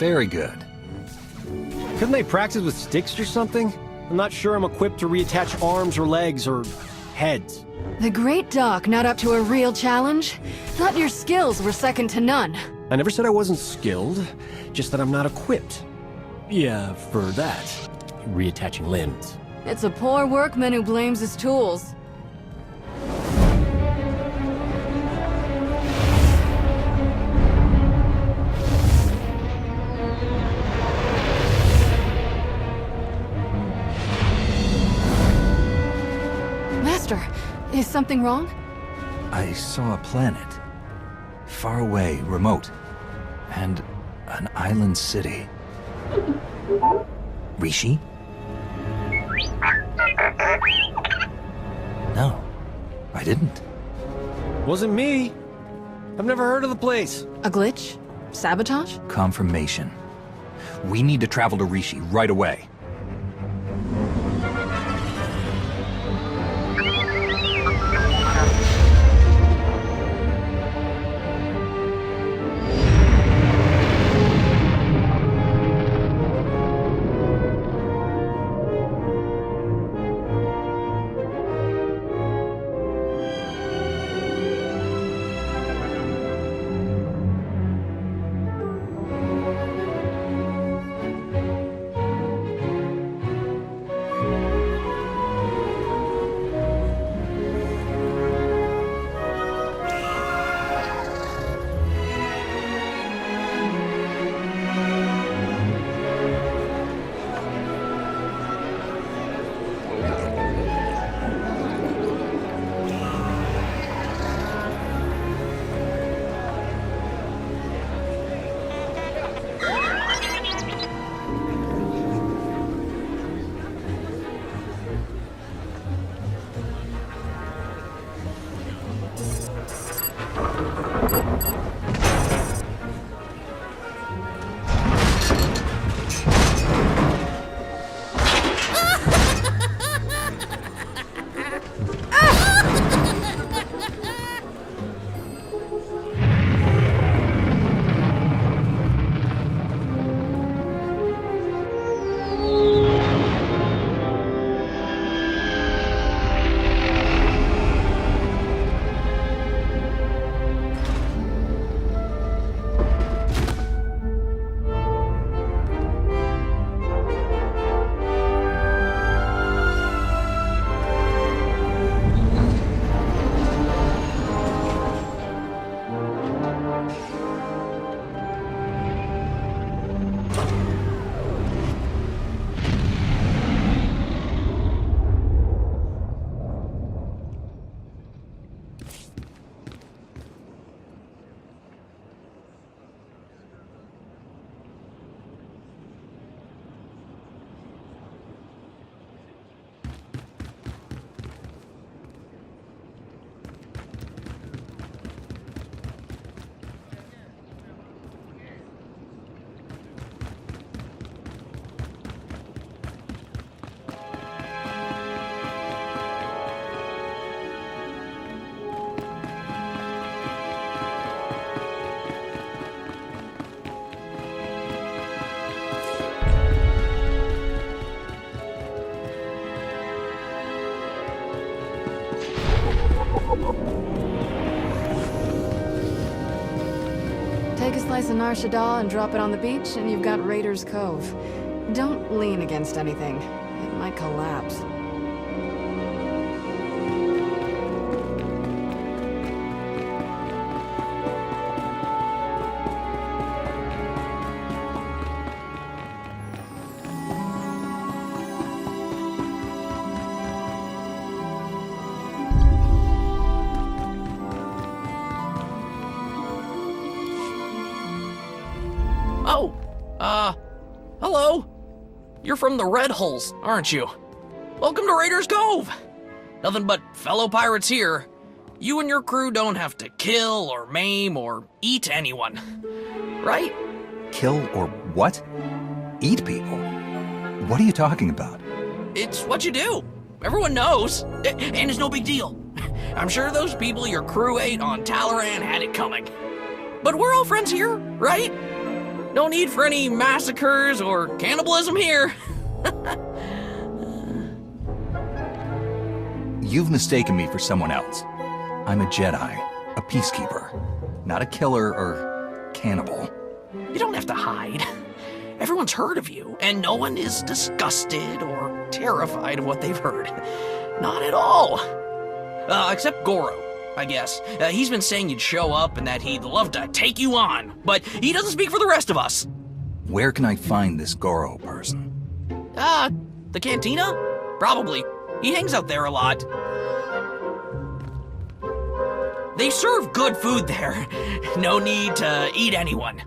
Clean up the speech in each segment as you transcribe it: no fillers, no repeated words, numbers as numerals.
Very good. Couldn't they practice with sticks or something? I'm not sure I'm equipped to reattach arms or legs or heads. The Great Doc not up to a real challenge? Thought your skills were second to none. I never said I wasn't skilled, just that I'm not equipped. Yeah, for that. Reattaching limbs. It's a poor workman who blames his tools. Master, is something wrong? I saw a planet. Far away, remote. And an island city. Rishi? No, I didn't. Wasn't me. I've never heard of the place. A glitch? Sabotage? Confirmation. We need to travel to Rishi right away. Take a slice of Nar Shaddaa and drop it on the beach, and you've got Raiders Cove. Don't lean against anything. It might collapse. Hello? You're from the Red Hulls, aren't you? Welcome to Raiders Cove! Nothing but fellow pirates here. You and your crew don't have to kill or maim or eat anyone, right? Kill or what? Eat people? What are you talking about? It's what you do. Everyone knows, and it's no big deal. I'm sure those people your crew ate on Talaran had it coming. But we're all friends here, right? No need for any massacres or cannibalism here. You've mistaken me for someone else. I'm a Jedi, a peacekeeper, not a killer or cannibal. You don't have to hide. Everyone's heard of you, and no one is disgusted or terrified of what they've heard. Not at all. Except Goro, I guess. He's been saying you'd show up and that he'd love to take you on, but he doesn't speak for the rest of us. Where can I find this Goro person? The cantina? Probably. He hangs out there a lot. They serve good food there. No need to eat anyone.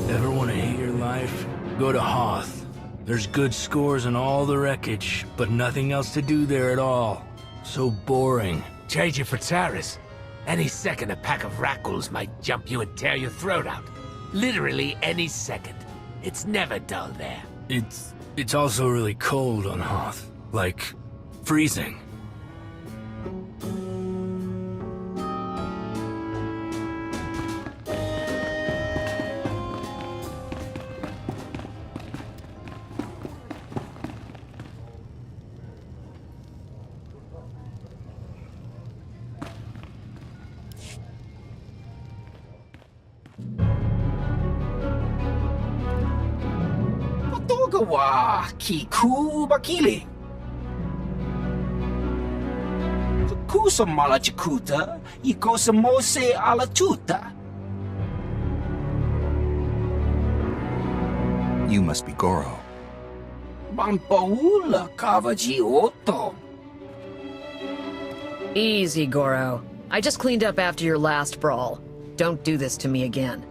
Ever want to hate your life? Go to Hoth. There's good scores and all the wreckage, but nothing else to do there at all. So boring. Trade you for Taris. Any second a pack of Rackles might jump you and tear your throat out. Literally any second. It's never dull there. It's also really cold on Hoth. Like, freezing. Wa kiku bakili. Kusa mala chikuta, ikosa mose ala tuta. You must be Goro. Mampaula kavaji oto. Easy, Goro. I just cleaned up after your last brawl. Don't do this to me again.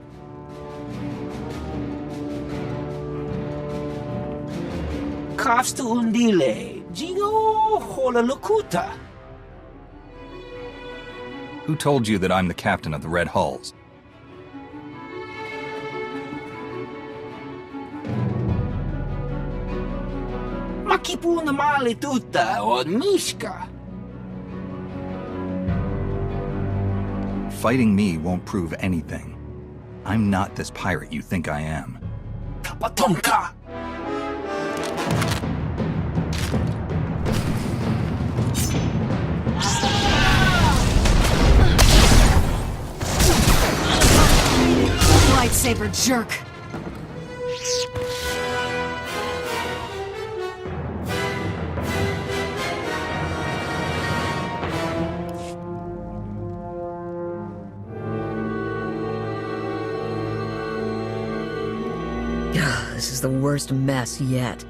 Kafsta undile, Jigo hola lukuta. Who told you that I'm the captain of the Red Hulls? Makipuna mali tuta od Mishka. Fighting me won't prove anything. I'm not this pirate you think I am. Kapatonka. Lightsaber jerk. This is the worst mess yet.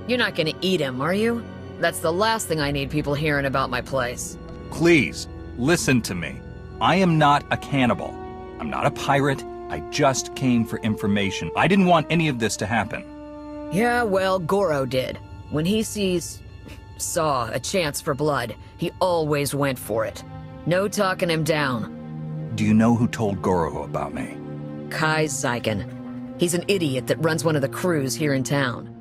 You're not gonna eat him, are you? That's the last thing I need people hearing about my place. Please, listen to me. I am not a cannibal. I'm not a pirate. I just came for information. I didn't want any of this to happen. Yeah, well, Goro did. When he saw a chance for blood, he always went for it. No talking him down. Do you know who told Goro about me? Kai Zyken. He's an idiot that runs one of the crews here in town.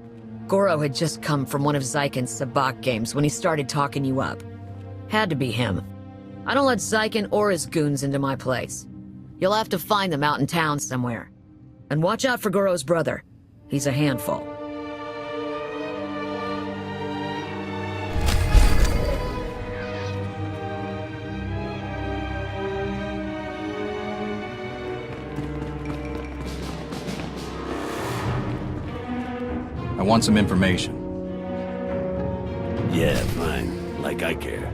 Goro had just come from one of Zyken's sabacc games when he started talking you up. Had to be him. I don't let Zyken or his goons into my place. You'll have to find them out in town somewhere. And watch out for Goro's brother. He's a handful. I want some information. Yeah, fine. Like I care.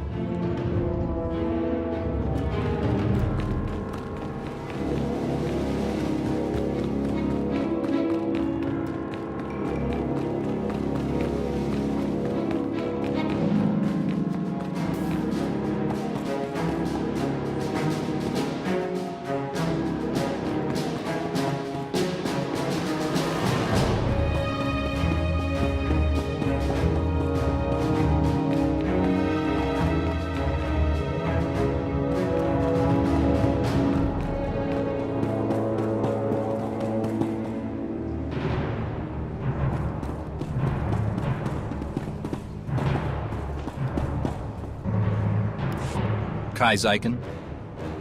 Kai Zyken?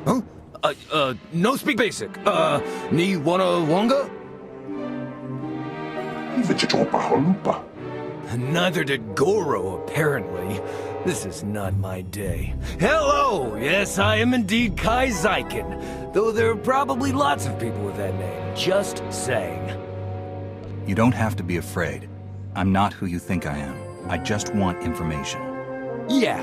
Huh? No speak basic. Ni wanna wonga? Neither did Goro, apparently. This is not my day. Hello! Yes, I am indeed Kai Zyken. Though there are probably lots of people with that name. Just saying. You don't have to be afraid. I'm not who you think I am. I just want information. Yeah,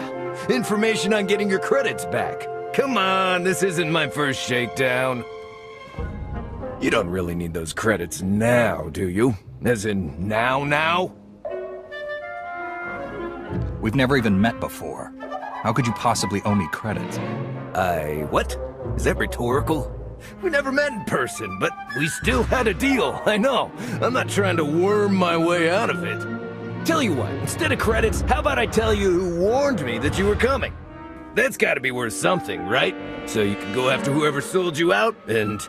information on getting your credits back. Come on, this isn't my first shakedown. You don't really need those credits now, do you? As in, now? We've never even met before. How could you possibly owe me credits? What? Is that rhetorical? We never met in person, but we still had a deal, I know. I'm not trying to worm my way out of it. Tell you what, instead of credits, how about I tell you who warned me that you were coming? That's gotta be worth something, right? So you can go after whoever sold you out, and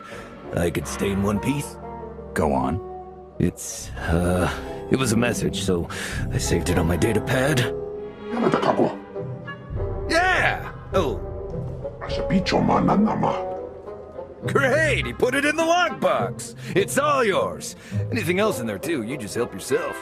I could stay in one piece? Go on. It was a message, so I saved it on my data pad. Yeah! Oh. Great! He put it in the lockbox! It's all yours! Anything else in there too, you just help yourself.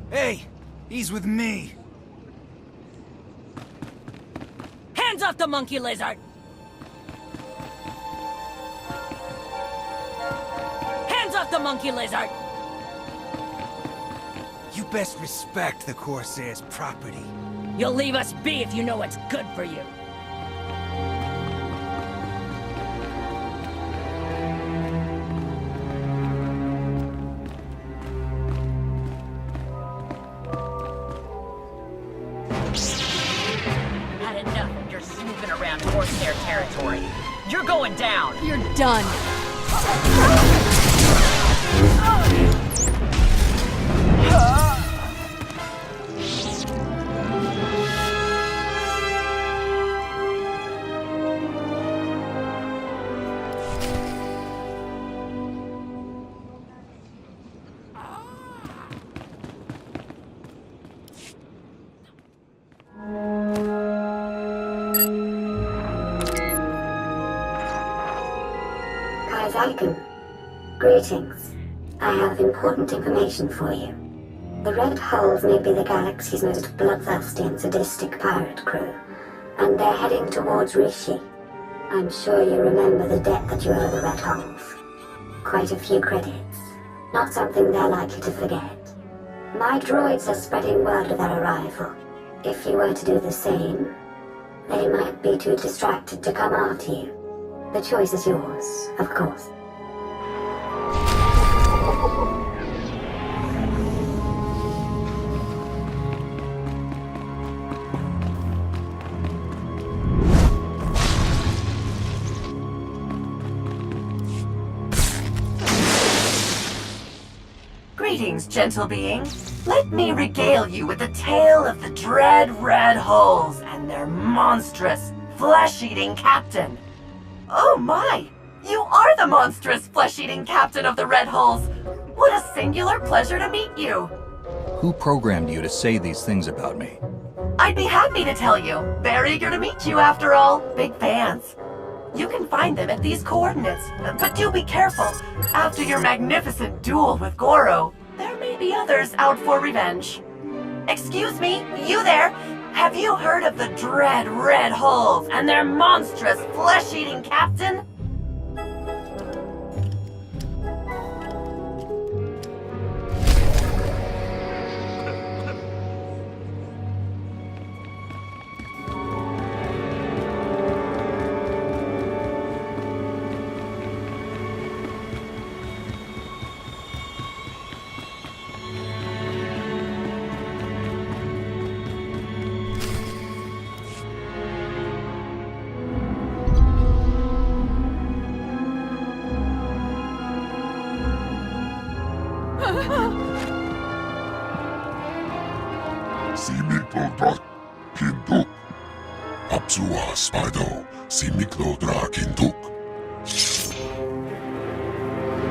Hey, he's with me. Hands off the monkey lizard! Hands off the monkey lizard! You best respect the Corsair's property. You'll leave us be if you know what's good for you. Corsair territory. You're going down. You're done. Greetings. I have important information for you. The Red Hulls may be the galaxy's most bloodthirsty and sadistic pirate crew, and they're heading towards Rishi. I'm sure you remember the debt that you owe the Red Hulls. Quite a few credits. Not something they're likely to forget. My droids are spreading word of their arrival. If you were to do the same, they might be too distracted to come after you. The choice is yours, of course. Greetings, gentle being. Let me regale you with the tale of the dread Red Hulls and their monstrous, flesh-eating captain. Oh my! You are the monstrous, flesh-eating captain of the Red Hulls! What a singular pleasure to meet you! Who programmed you to say these things about me? I'd be happy to tell you. Very eager to meet you, after all. Big fans. You can find them at these coordinates, but do be careful. After your magnificent duel with Goro, there may be others out for revenge. Excuse me, you there? Have you heard of the dread Red Hulls and their monstrous flesh-eating captain? Dra Kinduk. Apsua Spido, Simiklo Dra Kinduk.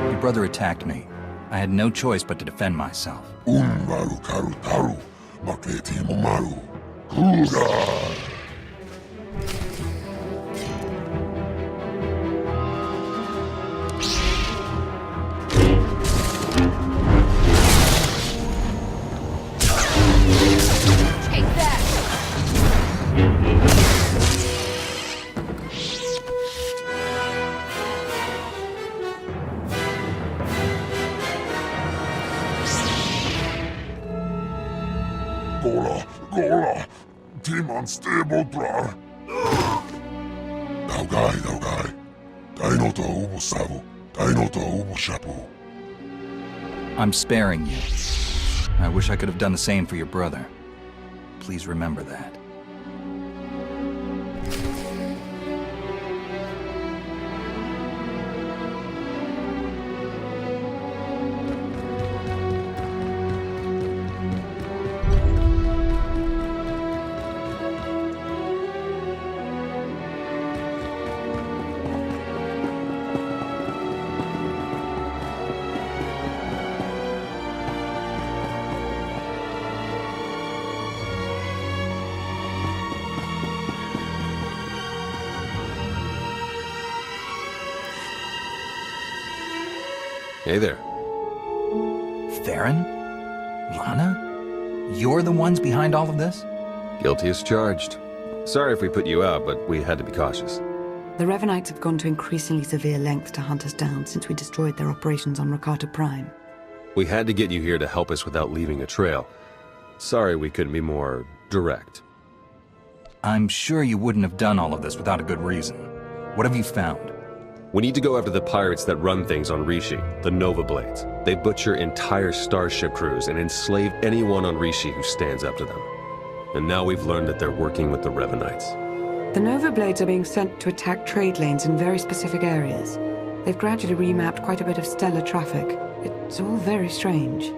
Your brother attacked me. I had no choice but to defend myself. Maru Karu Taru, Maketi Momaru. Kuga! Gola, Timon Stable Drar. Daugai, Dainoto Ubusabu, Dainoto Ubushapu. I'm sparing you. I wish I could have done the same for your brother. Please remember that. Hey there. Theron? Lana? You're the ones behind all of this? Guilty as charged. Sorry if we put you out, but we had to be cautious. The Revanites have gone to increasingly severe lengths to hunt us down since we destroyed their operations on Rakata Prime. We had to get you here to help us without leaving a trail. Sorry we couldn't be more direct. I'm sure you wouldn't have done all of this without a good reason. What have you found? We need to go after the pirates that run things on Rishi, the Nova Blades. They butcher entire starship crews and enslave anyone on Rishi who stands up to them. And now we've learned that they're working with the Revanites. The Nova Blades are being sent to attack trade lanes in very specific areas. They've gradually remapped quite a bit of stellar traffic. It's all very strange.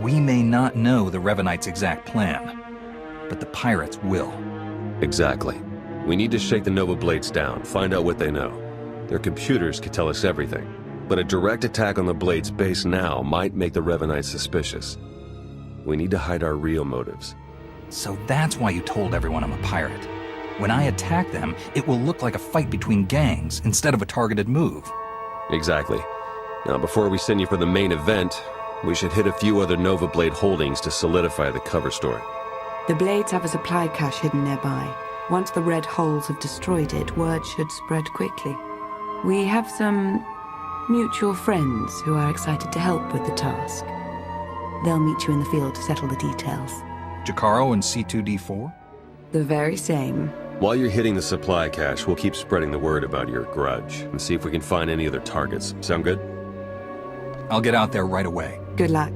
We may not know the Revanites' exact plan, but the pirates will. Exactly. We need to shake the Nova Blades down, find out what they know. Their computers could tell us everything, but a direct attack on the Blades base now might make the Revanites suspicious. We need to hide our real motives. So that's why you told everyone I'm a pirate. When I attack them, it will look like a fight between gangs instead of a targeted move. Exactly. Now, before we send you for the main event, we should hit a few other Nova Blade holdings to solidify the cover story. The Blades have a supply cache hidden nearby. Once the Red Holes have destroyed it, word should spread quickly. We have some mutual friends who are excited to help with the task. They'll meet you in the field to settle the details. Jakaro and C2D4? The very same. While you're hitting the supply cache, we'll keep spreading the word about your grudge and see if we can find any other targets. Sound good? I'll get out there right away. Good luck.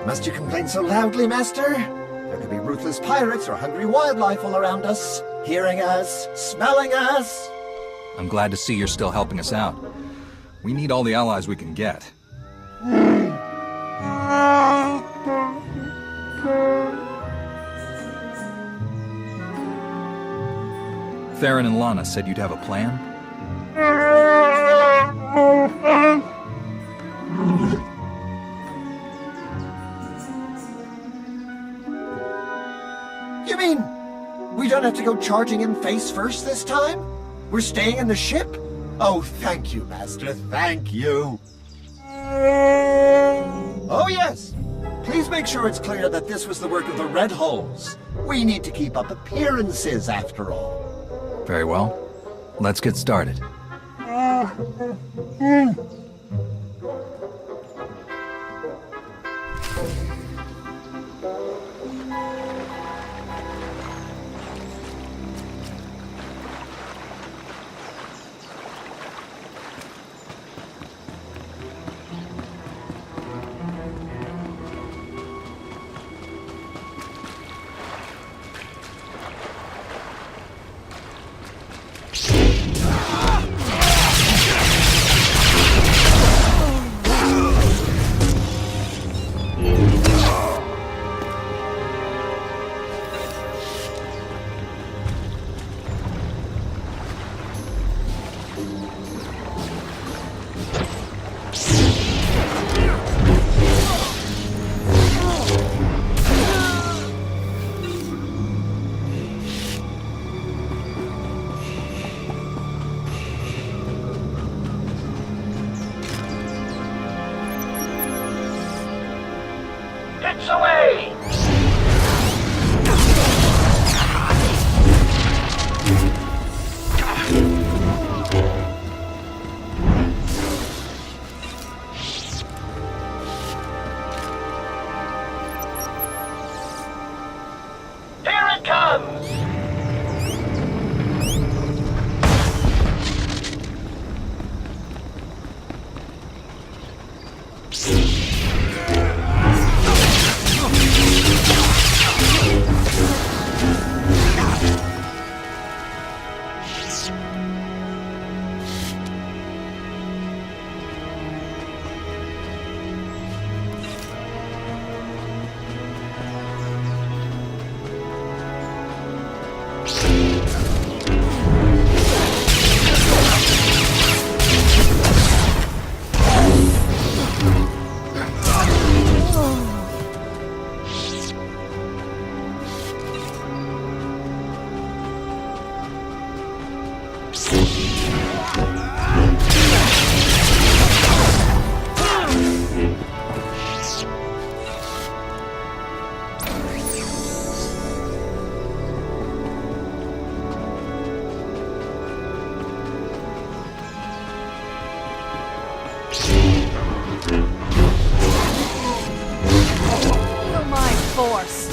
Must you complain so loudly, Master? There could be ruthless pirates or hungry wildlife all around us, hearing us, smelling us. I'm glad to see you're still helping us out. We need all the allies we can get. Theron and Lana said you'd have a plan? You mean we don't have to go charging in face first this time? We're staying in the ship? Oh, thank you, Master, thank you. Oh, yes. Please make sure it's clear that this was the work of the Red Holes. We need to keep up appearances, after all. Very well. Let's get started. Feel my force.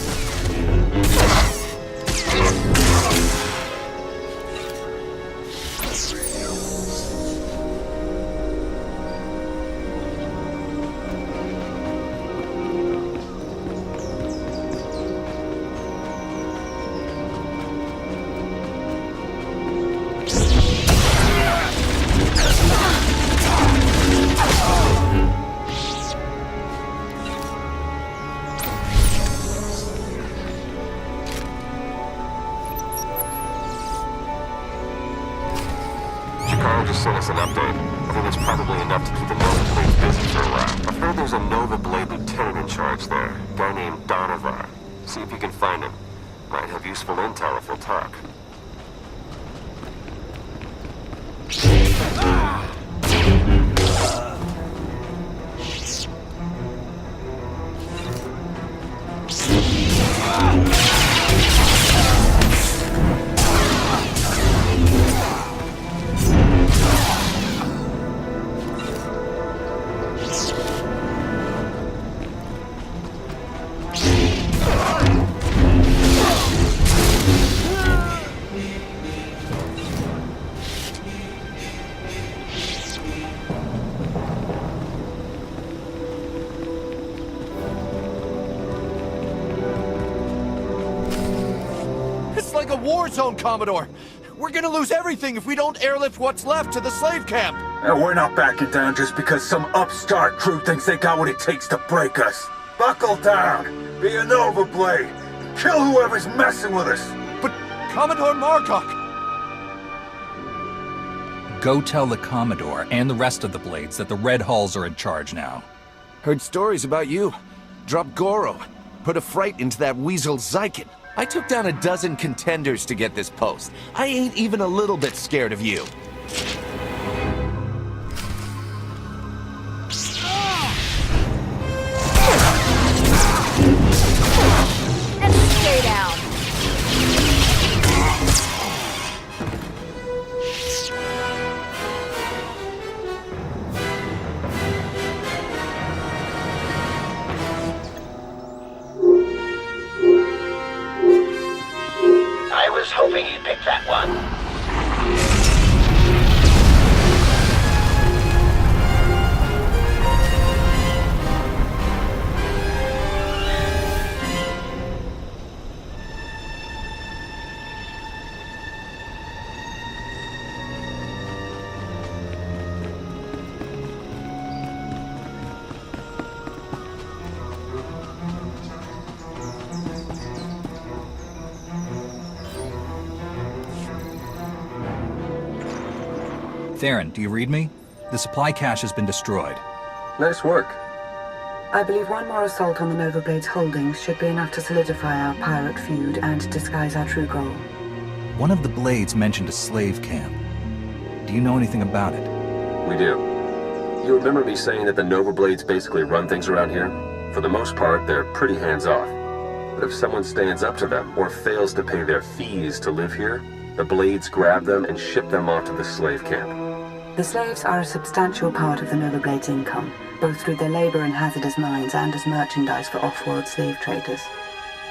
Just sent us an update. I think it's probably enough to keep the Nova Blades busy for a while. I've heard there's a Nova Blade lieutenant in charge there, a guy named Donovar. See if you can find him. Might have useful intel if we'll talk. Like a war zone, Commodore. We're gonna lose everything if we don't airlift what's left to the slave camp. And we're not backing down just because some upstart crew thinks they got what it takes to break us. Buckle down. Be a Nova Blade. Kill whoever's messing with us. But Commodore Margok... Go tell the Commodore and the rest of the Blades that the Red Hulls are in charge now. Heard stories about you. Dropped Goro. Put a fright into that weasel Zyken. I took down a dozen contenders to get this post. I ain't even a little bit scared of you. And stay down. I was hoping you'd pick that one. Theron, do you read me? The supply cache has been destroyed. Nice work. I believe one more assault on the Nova Blade's holdings should be enough to solidify our pirate feud and disguise our true goal. One of the Blades mentioned a slave camp. Do you know anything about it? We do. You remember me saying that the Nova Blades basically run things around here? For the most part, they're pretty hands-off. But if someone stands up to them or fails to pay their fees to live here, the Blades grab them and ship them off to the slave camp. The slaves are a substantial part of the Nova Blade's income, both through their labor in hazardous mines and as merchandise for off-world slave traders.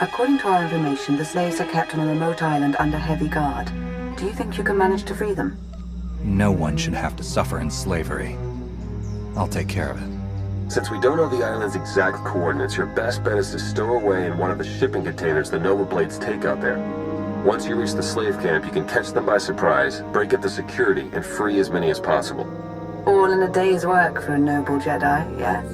According to our information, the slaves are kept on a remote island under heavy guard. Do you think you can manage to free them? No one should have to suffer in slavery. I'll take care of it. Since we don't know the island's exact coordinates, your best bet is to stow away in one of the shipping containers the Nova Blades take out there. Once you reach the slave camp, you can catch them by surprise, break up the security, and free as many as possible. All in a day's work for a noble Jedi, yes?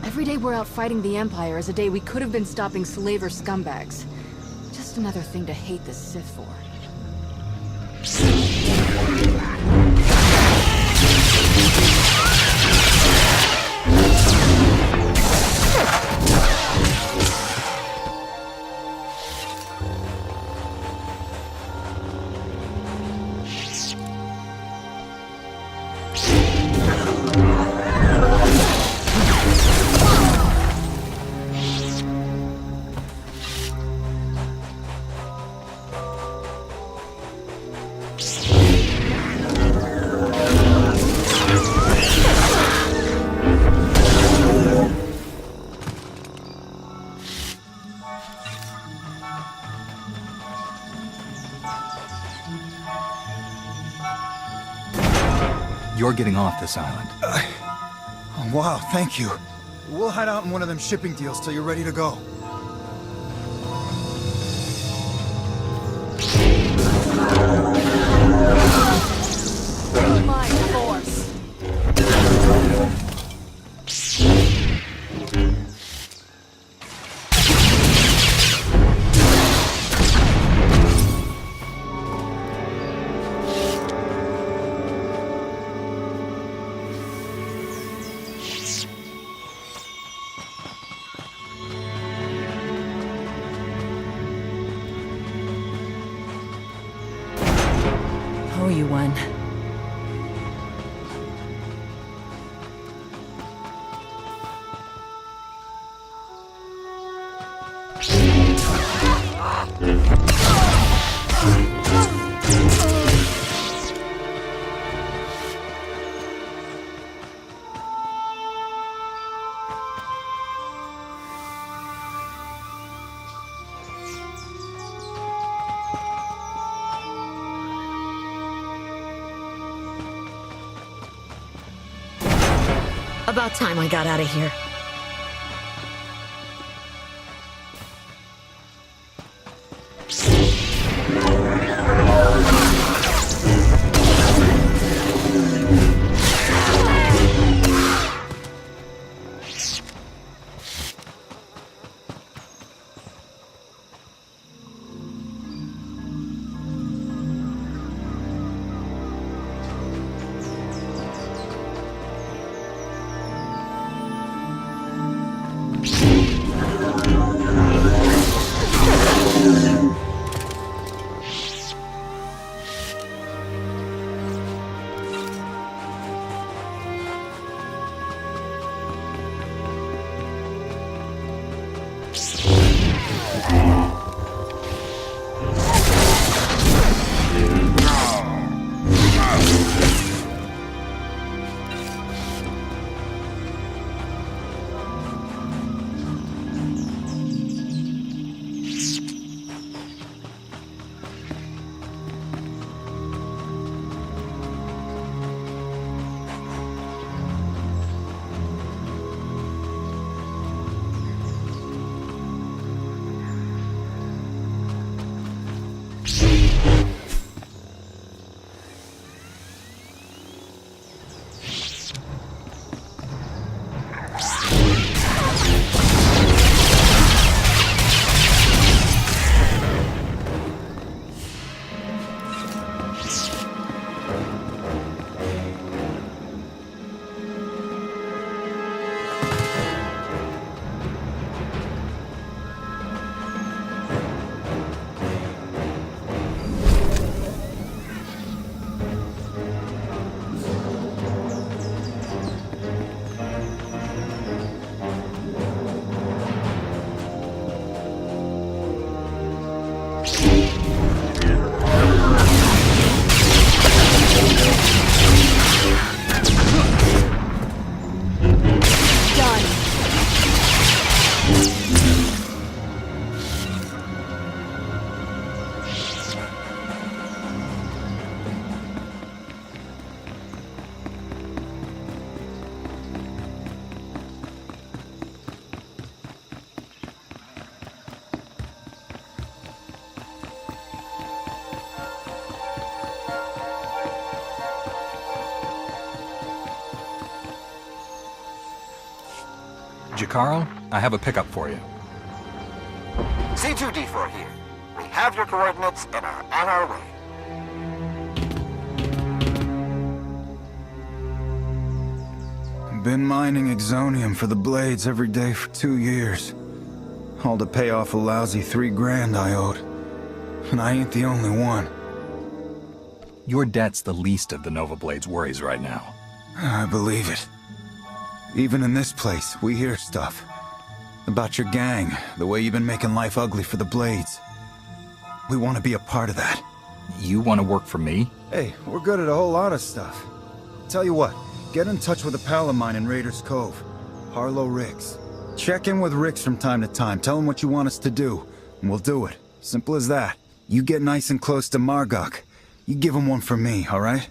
Every day we're out fighting the Empire is a day we could have been stopping slaver scumbags. Just another thing to hate the Sith for. You're getting off this island. Oh, wow, thank you. We'll hide out in one of them shipping deals till you're ready to go. My force. Owe you one. About time I got out of here. Jakaro, I have a pickup for you. C2D4 here. We have your coordinates and are on our way. Been mining exonium for the blades every day for 2 years. All to pay off a lousy $3 grand I owed. And I ain't the only one. Your debt's the least of the Nova Blade's worries right now. I believe it. Even in this place, we hear stuff. About your gang, the way you've been making life ugly for the Blades. We want to be a part of that. You want to work for me? Hey, we're good at a whole lot of stuff. Tell you what, get in touch with a pal of mine in Raiders Cove, Harlow Ricks. Check in with Ricks from time to time, tell him what you want us to do, and we'll do it. Simple as that. You get nice and close to Margok. You give him one for me, alright?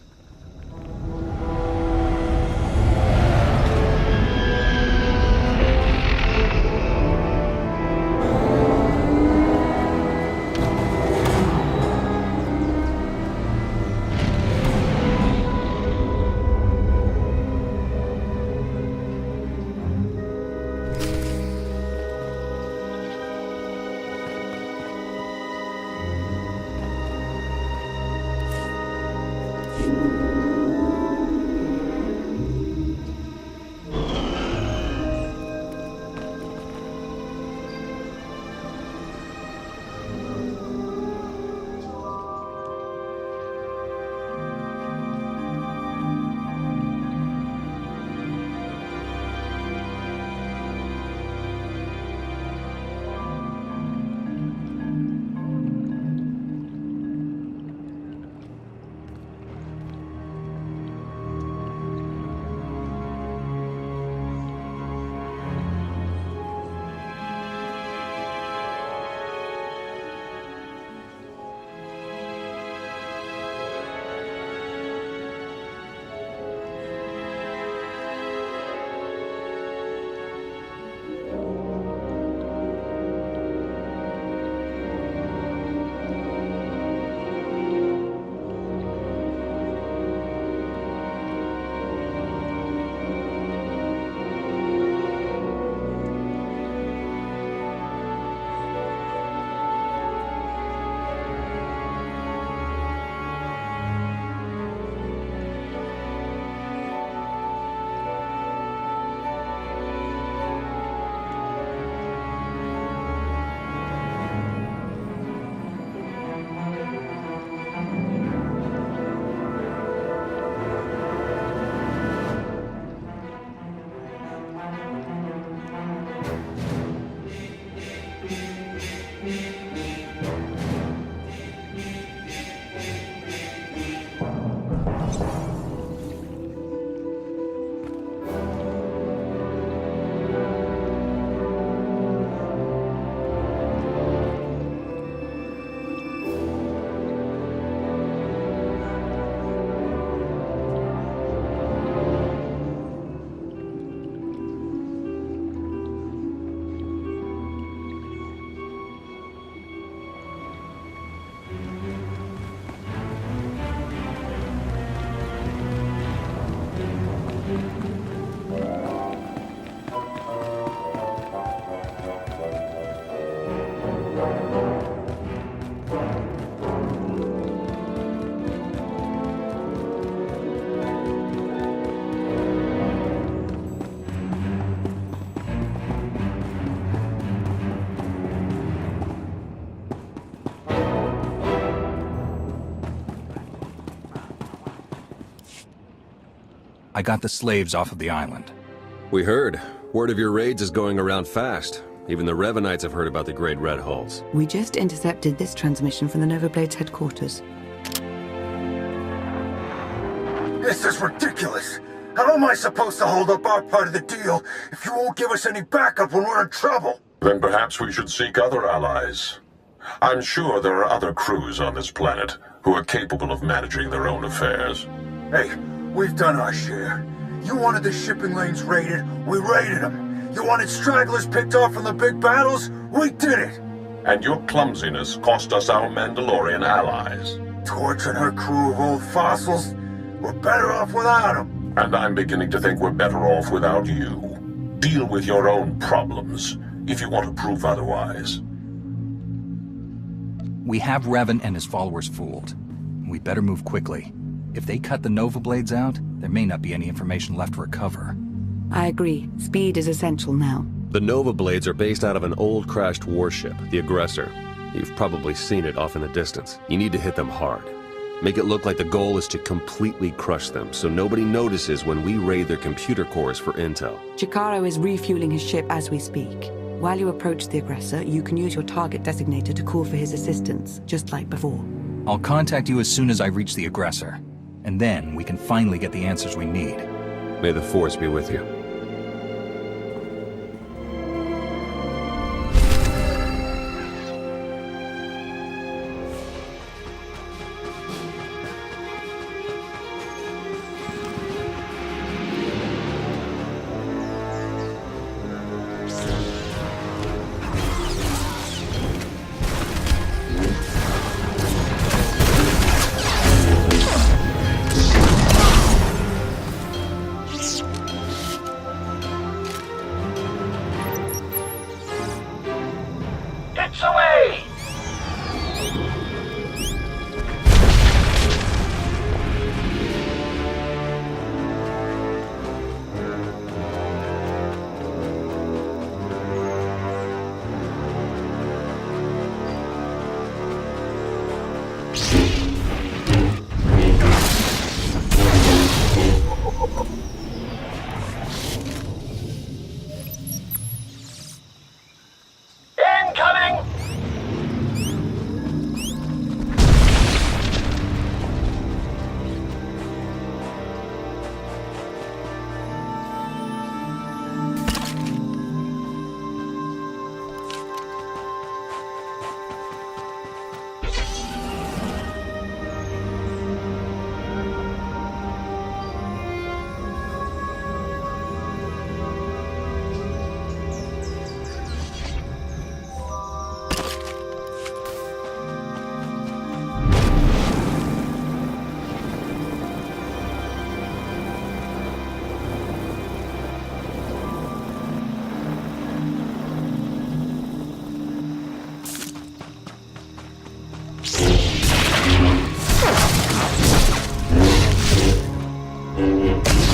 I got the slaves off of the island. We heard. Word of your raids is going around fast. Even the Revanites have heard about the Great Red Hulls. We just intercepted this transmission from the Nova Blade's headquarters. This is ridiculous. How am I supposed to hold up our part of the deal if you won't give us any backup when we're in trouble? Then perhaps we should seek other allies. I'm sure there are other crews on this planet who are capable of managing their own affairs. Hey, we've done our share. You wanted the shipping lanes raided, we raided them. You wanted stragglers picked off from the big battles, we did it. And your clumsiness cost us our Mandalorian allies. Torching her crew of old fossils, we're better off without them. And I'm beginning to think we're better off without you. Deal with your own problems, if you want to prove otherwise. We have Revan and his followers fooled. We better move quickly. If they cut the Nova Blades out, there may not be any information left to recover. I agree. Speed is essential now. The Nova Blades are based out of an old crashed warship, the Aggressor. You've probably seen it off in the distance. You need to hit them hard. Make it look like the goal is to completely crush them, so nobody notices when we raid their computer cores for intel. Chikaro is refueling his ship as we speak. While you approach the Aggressor, you can use your target designator to call for his assistance, just like before. I'll contact you as soon as I reach the Aggressor. And then we can finally get the answers we need. May the Force be with you.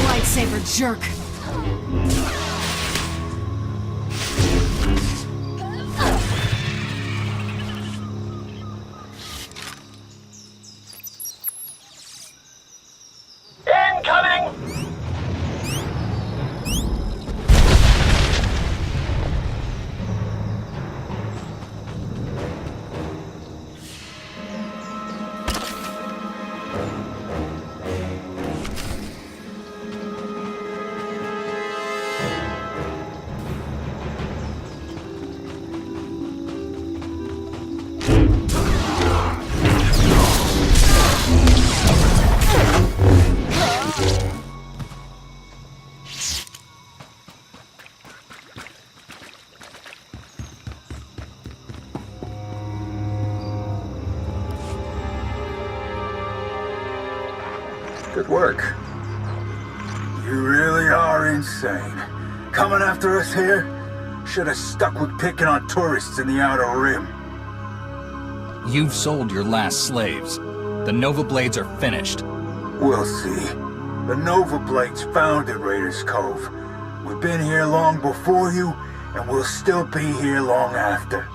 Lightsaber jerk. Good work. You really are insane. Coming after us here? Should have stuck with picking on tourists in the Outer Rim. You've sold your last slaves. The Nova Blades are finished. We'll see. The Nova Blades founded Raiders Cove. We've been here long before you, and we'll still be here long after.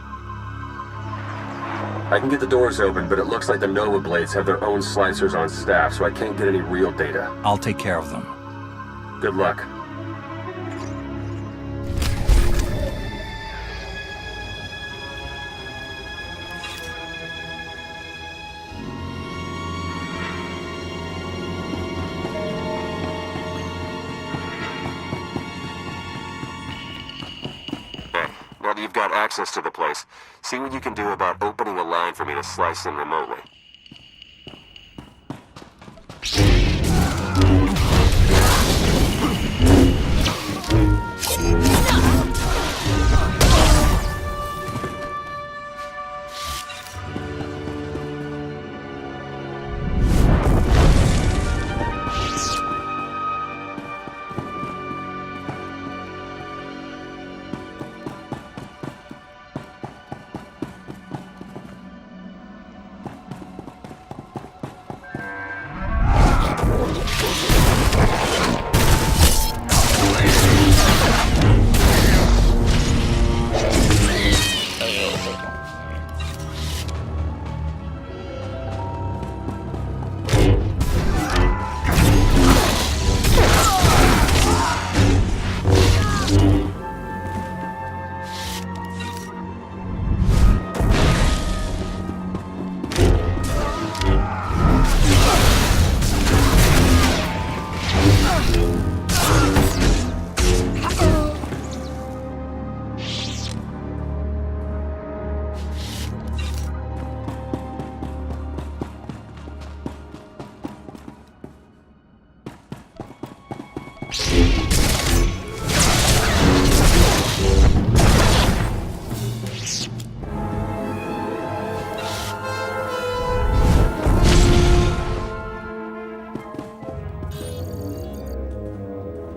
I can get the doors open, but it looks like the Nova Blades have their own slicers on staff, so I can't get any real data. I'll take care of them. Good luck. that you've got access to the place, see what you can do about opening a line for me to slice in remotely.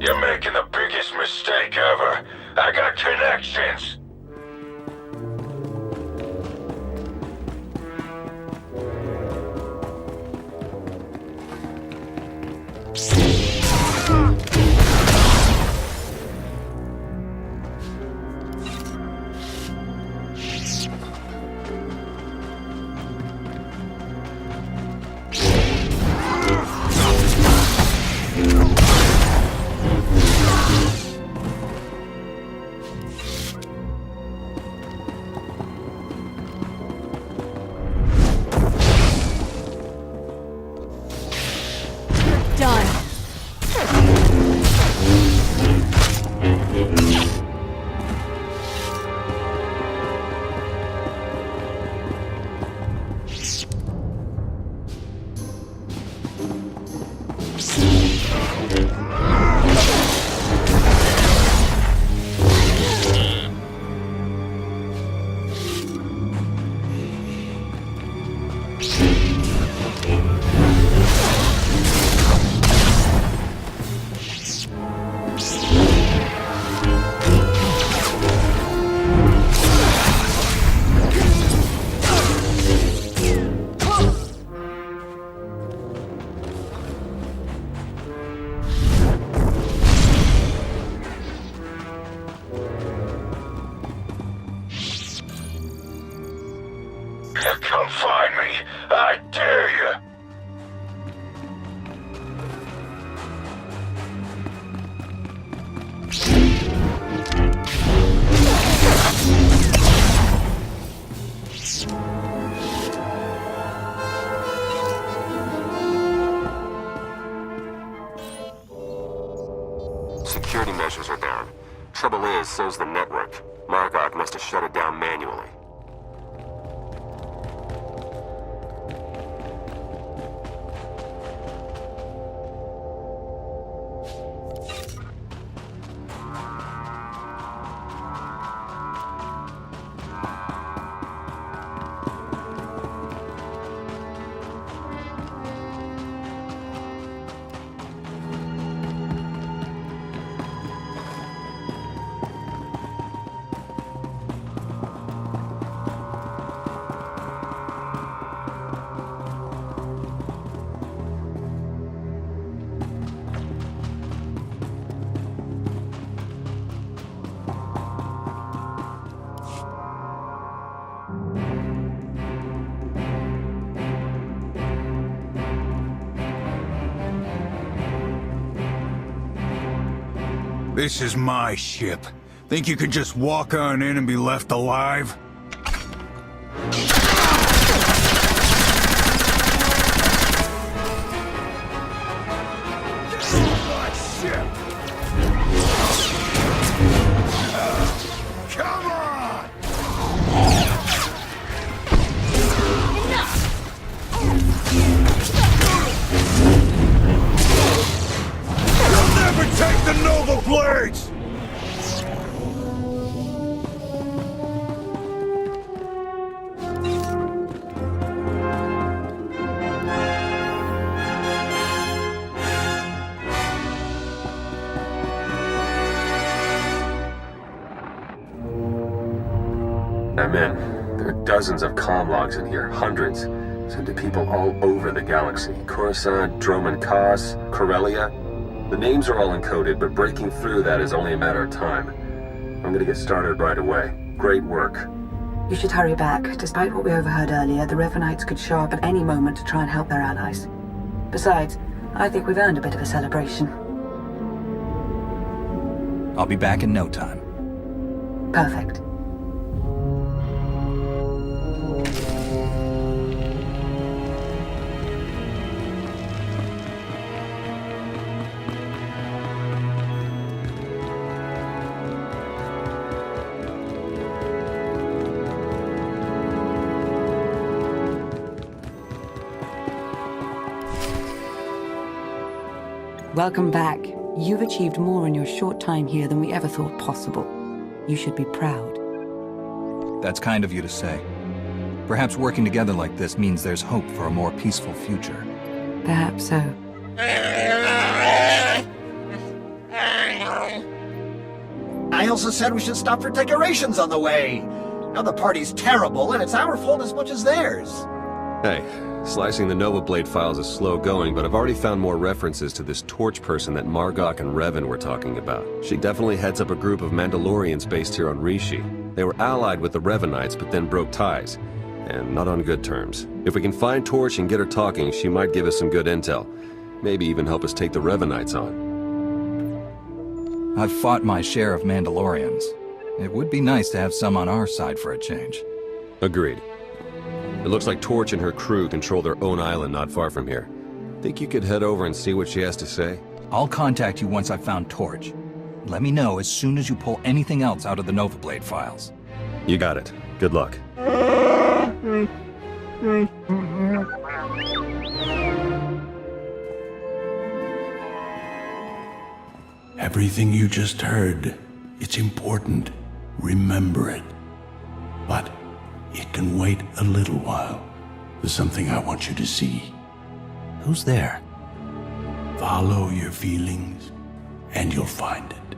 You're making the biggest mistake ever. I got connections. Come find me. I dare you. Security measures are down. Trouble is, so's the network. Margok must have shut it down manually. This is my ship. Think you could just walk on in and be left alive? This is my ship! Come on! I'm in. There are dozens of comm logs in here, hundreds. Sent to people all over the galaxy. Coruscant, Droman Kos, Corellia. The names are all encoded, but breaking through that is only a matter of time. I'm gonna get started right away. Great work. You should hurry back. Despite what we overheard earlier, the Revanites could show up at any moment to try and help their allies. Besides, I think we've earned a bit of a celebration. I'll be back in no time. Perfect. Welcome back. You've achieved more in your short time here than we ever thought possible. You should be proud. That's kind of you to say. Perhaps working together like this means there's hope for a more peaceful future. Perhaps so. I also said we should stop for decorations on the way. Now the party's terrible, and it's our fault as much as theirs. Hey, slicing the Nova Blade files is slow going, but I've already found more references to this Torch person that Margok and Revan were talking about. She definitely heads up a group of Mandalorians based here on Rishi. They were allied with the Revanites, but then broke ties. And not on good terms. If we can find Torch and get her talking, she might give us some good intel. Maybe even help us take the Revanites on. I've fought my share of Mandalorians. It would be nice to have some on our side for a change. Agreed. It looks like Torch and her crew control their own island not far from here. Think you could head over and see what she has to say? I'll contact you once I've found Torch. Let me know as soon as you pull anything else out of the Nova Blade files. You got it. Good luck. Everything you just heard, it's important. Remember it. But it can wait a little while. There's something I want you to see. Who's there? Follow your feelings, and you'll find it.